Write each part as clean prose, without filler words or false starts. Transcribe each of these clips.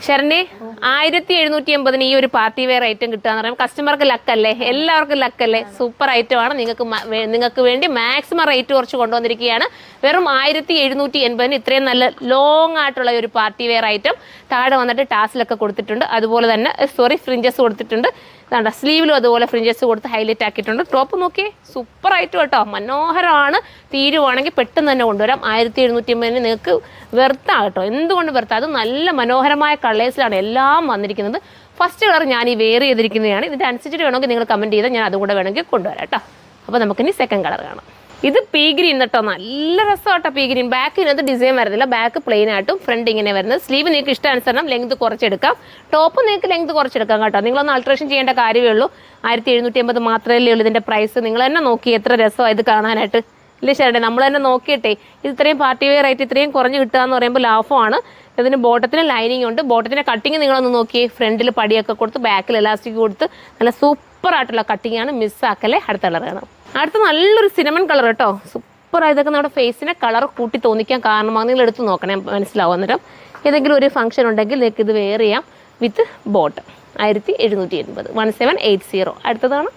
ശരണേ 1780 ഈ ഒരു party wear item കിട്ടുക എന്ന് പറയുമ്പോൾ കസ്റ്റമർക്ക് ലക്കല്ലേ, എല്ലാവർക്കും ലക്കല്ലേ. സൂപ്പർ ഐറ്റമാണ്. നിങ്ങൾക്ക് വേണ്ടി മാക്സിമം റേറ്റ് കുറച്ച് കൊണ്ടുവന്നിരിക്കുകയാണ്. വെറും 1780 ഇത്രയും നല്ല ലോങ് ആയിട്ടുള്ള ഒരു പാർട്ടി വെയർ ഐറ്റം. താഴെ വന്നിട്ട് ടാസിലൊക്കെ കൊടുത്തിട്ടുണ്ട്, അതുപോലെ തന്നെ ഫ്രിഞ്ചസ് കൊടുത്തിട്ടുണ്ട്. ഇതാണ്ട സ്ലീവിലും അതുപോലെ ഫ്രിഞ്ചസ് കൊടുത്ത് ഹൈലൈറ്റ് ആക്കിയിട്ടുണ്ട്. ടോപ്പ് നോക്കിയേ, സൂപ്പർ ആയിട്ട് കേട്ടോ, മനോഹരമാണ്. തീരുവാണെങ്കിൽ പെട്ടെന്ന് തന്നെ കൊണ്ടുവരാം. 1780 നിങ്ങൾക്ക് വെർത്താ കേട്ടോ, എന്തുകൊണ്ട് വെർത്താ. അത് നല്ല മനോഹരമായ കളേഴ്സിലാണ് എല്ലാം വന്നിരിക്കുന്നത്. ഫസ്റ്റ് കളർ ഞാൻ ഈ വെയർ ചെയ്തിരിക്കുന്നതാണ്. ഇതിൻ്റെ അനുസരിച്ചിട്ട് വേണമെങ്കിൽ നിങ്ങൾ കമൻറ്റ് ചെയ്താൽ ഞാൻ അതും കൂടെ വേണമെങ്കിൽ കൊണ്ടുവരാം കേട്ടോ. അപ്പോൾ നമുക്കിനി സെക്കൻഡ് കളർ കാണാം. ഇത് പീ ഗ്രീൻ കേട്ടോ, നല്ല രസം കേട്ടോ പീ ഗ്രീൻ. ബാക്കിനകത്ത് ഡിസൈൻ വരുന്നില്ല, ബാക്ക് പ്ലെയിൻ ആയിട്ടും ഫ്രണ്ട് ഇങ്ങനെ വരുന്നത്. സ്ലീവ് നിങ്ങൾക്ക് ഇഷ്ടാനുസരണം ലെങ്ത് കുറച്ചെടുക്കാം, ടോപ്പ് നിങ്ങൾക്ക് ലെങ്ത് കുറച്ചെടുക്കാം കേട്ടോ. നിങ്ങളൊന്ന് അൾട്രേഷൻ ചെയ്യേണ്ട കാര്യമേ ഉള്ളൂ. 1780 മാത്രമല്ലേ ഉള്ളൂ ഇതിൻ്റെ പ്രൈസ്. നിങ്ങൾ തന്നെ നോക്കി എത്ര രസമാണ് ഇത് കാണാനായിട്ട്, ഇല്ലേ ശരണേ? നമ്മൾ തന്നെ നോക്കിയിട്ടേ ഇത് ഇത്രയും പാർട്ടി വെയർ ആയിട്ട് ഇത്രയും കുറഞ്ഞ് കിട്ടുക എന്ന് പറയുമ്പോൾ ലാഭമാണ്. ഇതിന് ബോട്ടത്തിന് ലൈനിങ് ഉണ്ട്. ബോട്ടത്തിൻ്റെ കട്ടിങ് നിങ്ങളൊന്ന് നോക്കിയേ, ഫ്രണ്ടിൽ പടിയൊക്കെ കൊടുത്ത് ബാക്കിൽ എലാസ്റ്റിക് കൊടുത്ത് നല്ല സൂപ്പർ ആയിട്ടുള്ള കട്ടിങ് ആണ്. മിസ്സാക്കല്ലേ. അടുത്ത കളർ കാണാം. അടുത്ത നല്ലൊരു സിനമൺ കളർ കേട്ടോ, സൂപ്പർ. ഇതൊക്കെ നമ്മുടെ ഫേസിനെ കളർ കൂട്ടി തോന്നിക്കാൻ കാരണമാണ്. നിങ്ങൾ എടുത്ത് നോക്കണേ, മനസ്സിലാവും. അന്നേരം ഏതെങ്കിലും ഒരു ഫംഗ്ഷൻ ഉണ്ടെങ്കിൽ നിങ്ങൾക്ക് ഇത് വെയർ ചെയ്യാം വിത്ത് ബോട്ട്. 1780 1780. അടുത്തതാണ്.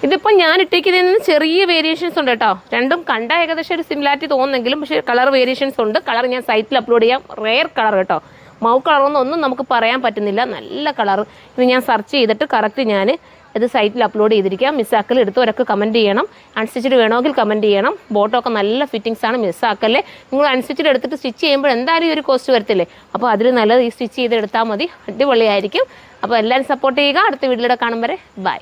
ഇതിപ്പോൾ ഞാൻ ഇട്ടേക്കുന്നതിൽ നിന്ന് ചെറിയ വേരിയേഷൻസ് ഉണ്ട് കേട്ടോ. രണ്ടും കണ്ട ഏകദേശം ഒരു സിമിലാരിറ്റി തോന്നുന്നെങ്കിലും പക്ഷേ കളർ വേരിയേഷൻസ് ഉണ്ട്. കളർ ഞാൻ സൈറ്റിൽ അപ്ലോഡ് ചെയ്യാം. റെയർ കളർ കേട്ടോ, മൗ കളറൊന്നും നമുക്ക് പറയാൻ പറ്റുന്നില്ല. നല്ല കളർ. ഇത് ഞാൻ സെർച്ച് ചെയ്തിട്ട് കറക്റ്റ് ഞാൻ ഇത് സൈറ്റിൽ അപ്ലോഡ് ചെയ്തിരിക്കാം. മിസ്സാക്കൽ എടുത്തവരൊക്കെ കമൻറ്റ് ചെയ്യണം. അനുസരിച്ചിട്ട് വേണമെങ്കിൽ കമൻറ്റ് ചെയ്യണം. ബോട്ടമൊക്കെ നല്ല ഫിറ്റിങ്സ് ആണ്, മിസ്സാക്കല്ലേ. നിങ്ങൾ അനുസരിച്ചിട്ട് എടുത്തിട്ട് സ്റ്റിച്ച് ചെയ്യുമ്പോൾ എന്തായാലും ഈ ഒരു കോസ്റ്റ് വരത്തില്ലേ. അപ്പോൾ അതിൽ നല്ലത് ഈ സ്റ്റിച്ച് ചെയ്തെടുത്താൽ മതി, അടിപൊളിയായിരിക്കും. അപ്പോൾ എല്ലാവരും സപ്പോർട്ട് ചെയ്യുക. അടുത്ത വീഡിയോയിലൂടെ കാണും വരെ ബൈ.